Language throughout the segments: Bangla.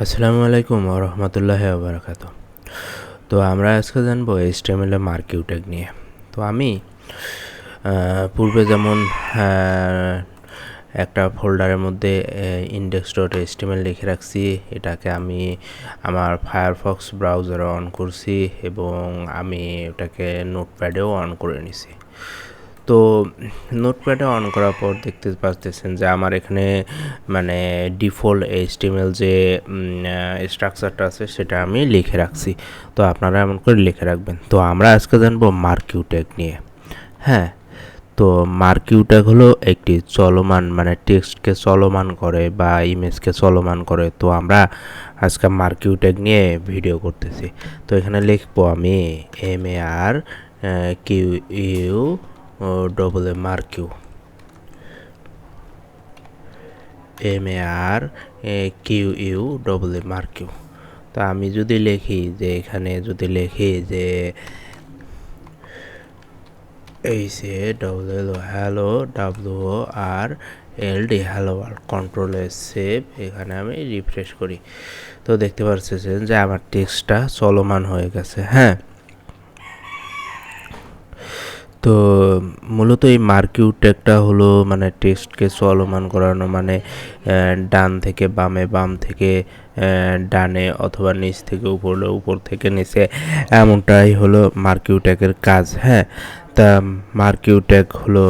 আসসালামু আলাইকুম ওয়া রাহমাতুল্লাহি ওয়া বারাকাতুহু। তো আমরা আজকে জানবো HTML এর মার্কিউ ট্যাগ নিয়ে। তো আমি পূর্বে যেমন আ একটা ফোল্ডারের মধ্যে index.html লিখে রাখছি। এটাকে আমি আমার ফায়ারফক্স ব্রাউজারে অন করছি এবং আমি ওটাকে নোটপ্যাডেও অন করে নিছি। তো নোটপ্যাডে অন করার পর দেখতে পাচ্ছেন যে আমার এখানে মানে ডিফল্ট HTML যে স্ট্রাকচারটা আছে সেটা আমি লিখে রাখছি। তো আপনারা এমন করে লিখে রাখবেন। তো আমরা আজকে জানবো মার্কিউ ট্যাগ নিয়ে। হ্যাঁ, তো মার্কিউ ট্যাগ হলো একটি চলমান মানে টেক্সটকে চলমান করে বা ইমেজকে চলমান করে। তো আমরা আজকে মার্কিউ ট্যাগ নিয়ে ভিডিও করতেছি। তো এখানে লিখবো আমি MAR QU double A marquee MAR QU double A marquee. তো আমি যদি লিখি যে এখানে যদি লিখি যে H A double L hello WORLD hello world control S save. এখানে আমি রিফ্রেশ করি। তো দেখতে পাচ্ছেন যে আমার টেক্সটটা চলমান হয়ে গেছে। হ্যাঁ, তো মূলত এই মার্কিউ ট্যাগটা হলো মানে টেক্সটকে চলমান করানো, মানে ডান থেকে বামে, বাম থেকে ডানে অথবা নিচ থেকে উপরে, উপর থেকে নিচে, এমনটাই হলো মার্কিউ ট্যাগের কাজ। হ্যাঁ, তা মার্কিউ ট্যাগ হলো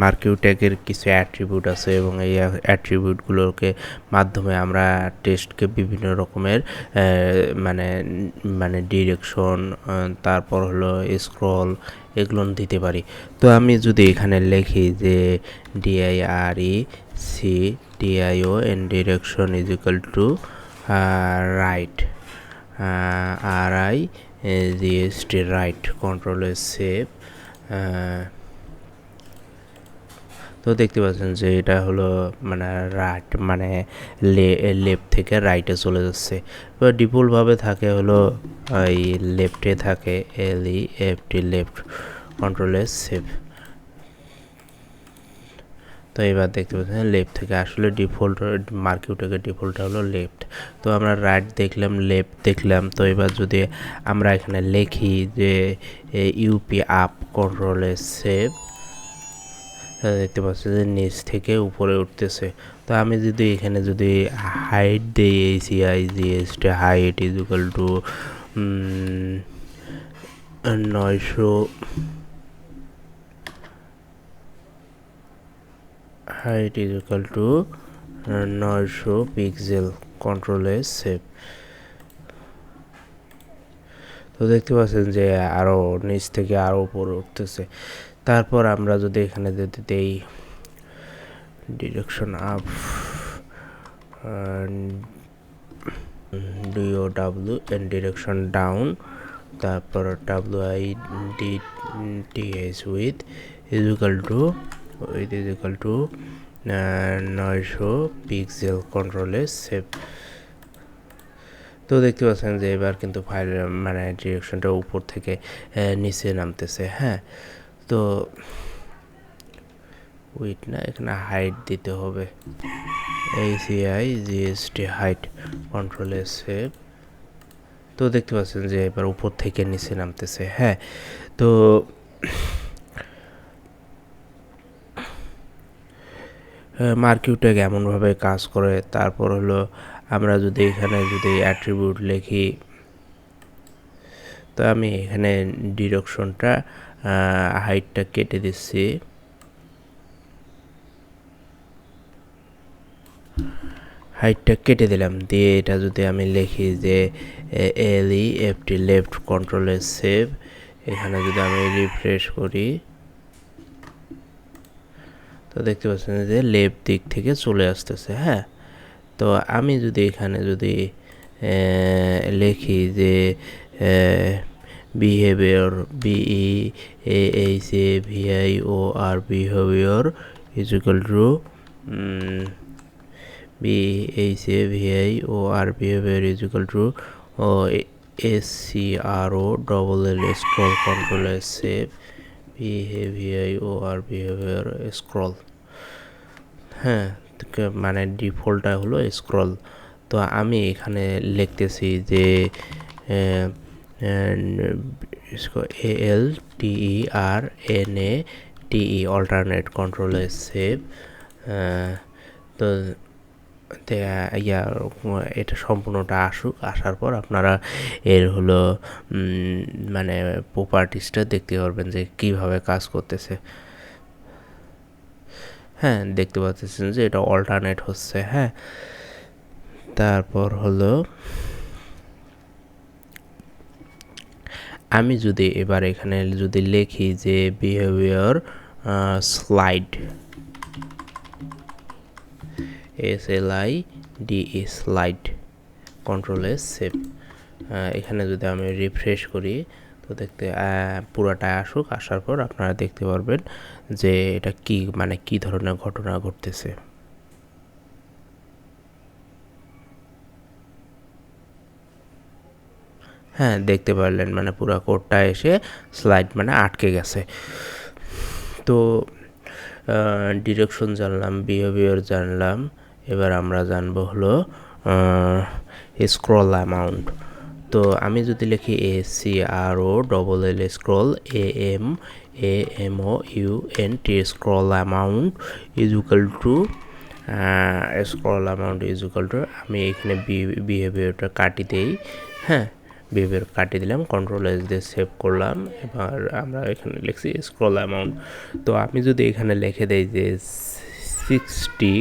মার্কিউ ট্যাগের কিছু অ্যাট্রিবিউট আছে এবং এই অ্যাট্রিবিউটগুলোকে মাধ্যমে আমরা টেক্সটকে বিভিন্ন রকমের মানে মানে ডিরেকশন, তারপর হলো স্ক্রল, এগুলো দিতে পারি। তো আমি যদি এখানে লিখি যে DIRECTION direction is equal two right RIGST right control S save. তো দেখতে পাচ্ছেন যে এটা হলো মানে রাইট মানে লেফট থেকে রাইটে চলে যাচ্ছে। এবার ডিফল্টভাবে থাকে হলো এই লেফটে থাকে LEFT left control S save. তো এবার দেখতে পাচ্ছেন লেফট থেকে আসলে ডিফল্ট মার্কিউ ট্যাগের ডিফল্টটা হলো লেফট। তো আমরা রাইট দেখলাম, লেফট দেখলাম। তো এবার যদি আমরা এখানে লিখি যে UP up control S save, দেখতে পাচ্ছি যে নিচ থেকে উপরে উঠতেছে। তো আমি যদি এখানে যদি হাইট দিই HEIGST height is equal to 900, height is equal to 900 pixel control S save. তো দেখতে পাচ্ছেন যে আরও নিচ থেকে আরও উপরে উঠতেছে। তারপর আমরা যদি এখানে যদি দেই direction up DOW and direction down, তারপর WIDTH width is equal to 900 pixel control S save. তো দেখতে পাচ্ছেন যে এবার কিন্তু ফাইল মানে ডিরেকশনটা উপর থেকে নিচে নামতেছে। হ্যাঁ, তো উইথ না, এখানে হাইট দিতে হবে HEIGST height control S save. তো দেখতে পাচ্ছেন যে এবার উপর থেকে নিচে নামতেছে। হ্যাঁ, তো মার্কিউ ট্যাগ এমনভাবে কাজ করে। তারপর হলো আমরা যদি এখানে যদি অ্যাট্রিবিউট লিখি, তো আমি এখানে ডিরেকশনটা হাইটটা কেটে দিচ্ছি। হাইটটা কেটে দিলাম, দিয়ে এটা যদি আমি লিখি যে LEFT left control S save, এখানে যদি আমি রিফ্রেশ করি, তো দেখতে পাচ্ছেন যে লেফট দিক থেকে চলে আসতেছে। হ্যাঁ, তো আমি যদি এখানে যদি লিখি যে behaviour BEHAVIOR behaviour is equal two BEHAVIOR behaviour is equal two SCRO double L scroll control S save behaviour scroll. হ্যাঁ, মানে ডিফল্টটা হলো স্ক্রল। তো আমি এখানে লিখতেছি যে ALTERNATE alternate, control S save. তো এটা সম্পূর্ণটা আসুক, আসার পর আপনারা এর হলো মানে প্রপার্টিসটা দেখতে পারবেন যে কিভাবে কাজ করতেছে। হ্যাঁ, দেখতে পাচ্ছেন যে এটা অল্টারনেট হচ্ছে। হ্যাঁ, তারপর হলো আমি যদি এবার এখানে যদি লিখি যে behaviour slide, SLIDE slide, control S save. এখানে যদি আমি রিফ্রেশ করি তো দেখতে পুরাটা আসুক, আসার পর আপনারা দেখতে পারবেন যে এটা কি মানে কি ধরনের ঘটনা ঘটতেছে। হ্যাঁ, দেখতে পারলেন মানে পুরো কোডটা এসে স্লাইড মানে আটকে গেছে। তো ডিরেকশন জানলাম, বিহেভিয়ার জানলাম, এবার আমরা জানবো হলো স্ক্রল অ্যামাউন্ট। তো আমি যদি লিখি SCROLL scroll AMAMOUNT scroll amount is equal two আমি এখানে বিহেভিয়ারটা কাটি দেই। হ্যাঁ, বিহেভিয়ার কাটিয়ে দিলাম, কন্ট্রোল এস দিয়ে সেভ করলাম। এবার আমরা এখানে লিখছি স্ক্রল অ্যামাউন্ট। তো আমি যদি এখানে লিখে দেই যে 60,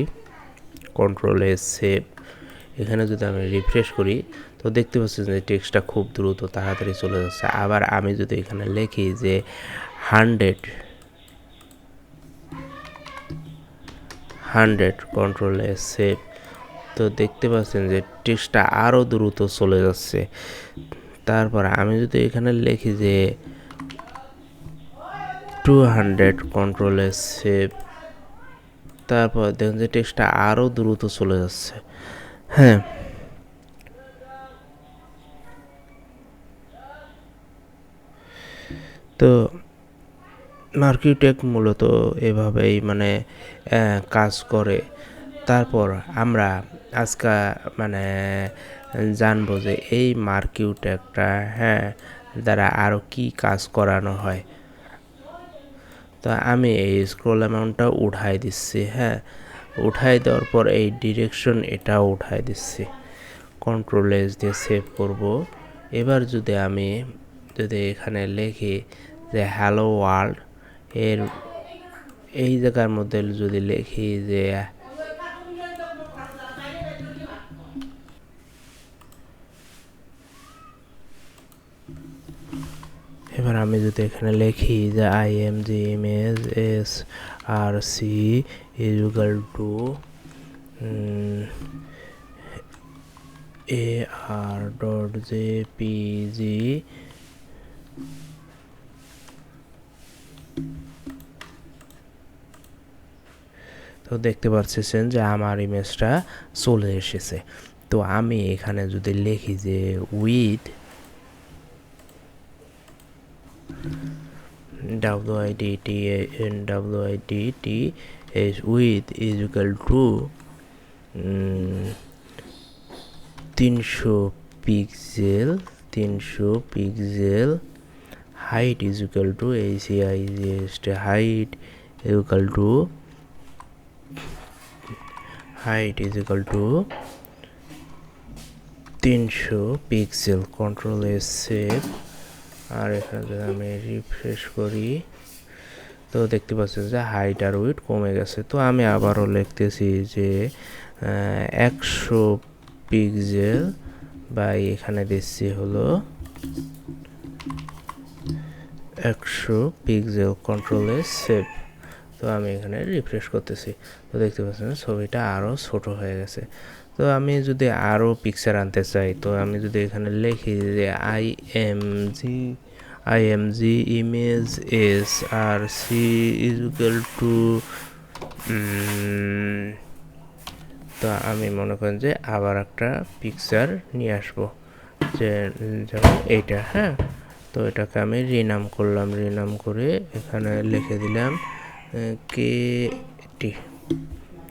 কন্ট্রোল এস সেভ, এখানে যদি আমি রিফ্রেশ করি তো দেখতে পাচ্ছি যে টেক্সটটা খুব দ্রুত তাড়াতাড়ি চলে যাচ্ছে। আবার আমি যদি এখানে লিখি যে 100, কন্ট্রোল এস সেভ, তো দেখতে পাচ্ছেন যে টেক্সটটা আরও দ্রুত চলে যাচ্ছে। তারপর আমি যদি এখানে লিখি যে 200, কন্ট্রোল এস সেভ, তারপর দেখুন যে টেক্সটটা আরও দ্রুত চলে যাচ্ছে। হ্যাঁ, তো মার্কিউটেক মূলত এভাবেই মানে কাজ করে। তারপর আমরা আজকে মানে জানবো যে এই মার্কিউটেকটা দ্বারা আরও কি কাজ করানো হয়। তো আমি এই স্ক্রল অ্যামাউন্টটা উঠাই দিচ্ছি। হ্যাঁ, উঠাই দেওয়ার পর এই ডিরেকশন এটাও উঠাই দিচ্ছি, কন্ট্রোল এস দিয়ে সেভ করব। এবার যদি আমি এখানে লিখি যে হ্যালো ওয়ার্ল্ড, এর এই জায়গার মধ্যে যদি লিখি যে এবার আমি যদি এখানে লিখি যে IMG image SRC is equal two AR.jpg, তো দেখতে পাচ্ছেন যে আমার ইমেজটা চলে এসেছে। তো আমি এখানে যদি লিখি যে width width is equal to 300 pixel, height is equal to height is equal to 300 pixel, control S save. আর এখানে যদি আমি রিফ্রেশ করি তো দেখতে পাচ্ছি যে হাইট আর উইথ কমে গেছে। তো আমি আবারও লিখতেছি যে 100 পিক্সেল বাই এখানে দিচ্ছি হলো 100 পিক্সেল, কন্ট্রোল এস সেভ। তো আমি এখানে রিফ্রেশ করতেছি তো দেখতে পাচ্ছেন ছবিটা আরও ছোট হয়ে গেছে। তো আমি যদি আরও পিকচার আনতে চাই তো আমি যদি এখানে লিখি যে IMG image SRC is equal two, তো আমি মনে করেন যে আবার একটা পিকচার নিয়ে আসবো যে যেমন এইটা। হ্যাঁ, তো এটাকে আমি রিনাম করলাম, রিনাম করে এখানে লিখে দিলাম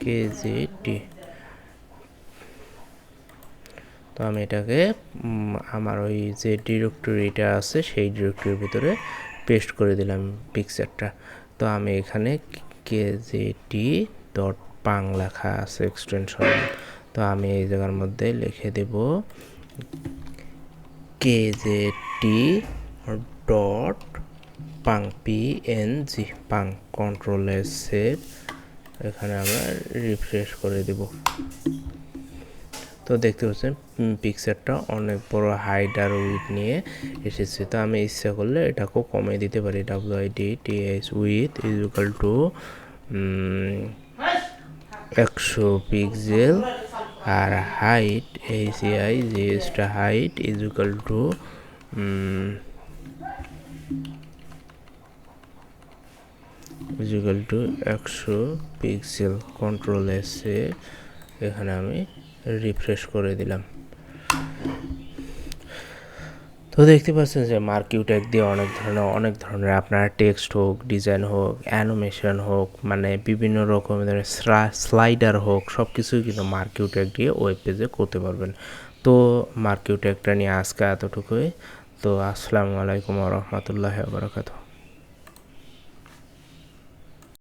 KZT। তো আমি এটাকে আমার ওই যে ডিরেক্টরিটা আছে সেই ডিরেক্টরির ভিতরে পেস্ট করে দিলাম পিকচারটা। তো আমি এখানে KZT.pang লেখা আছে এক্সটেনশন। তো আমি এই জায়গার মধ্যে লিখে দেব KZT.pang PNG pang। Control S save. এখানে আমরা রিফ্রেশ করে দেব। তো দেখতে পাচ্ছেন পিকচারটা অনেক বড় হাইট আর উইথ নিয়ে এসেছে। তো আমি ইচ্ছা করলে এটাকেও কমিয়ে দিতে পারি। WIDTH width is equal to 100 pixel আর height HIGS height is equal to 100 pixel. Control S এখানে আমি রিফ্রেশ করে দিলাম। তো দেখতে পাচ্ছেন যে মার্কিউ ট্যাগ দিয়ে অনেক ধরনের আপনার টেক্সট হোক, ডিজাইন হোক, অ্যানিমেশন হোক, মানে বিভিন্ন রকমের স্লাইডার হোক, সব কিছুই কিন্তু মার্কিউ ট্যাগ দিয়ে ওয়েব পেজে করতে পারবেন। তো মার্কিউ ট্যাগটা নিয়ে আজকে এতটুকুই। তো আসসালামু আলাইকুম ওয়া রাহমাতুল্লাহি ওয়া বারাকাতুহু।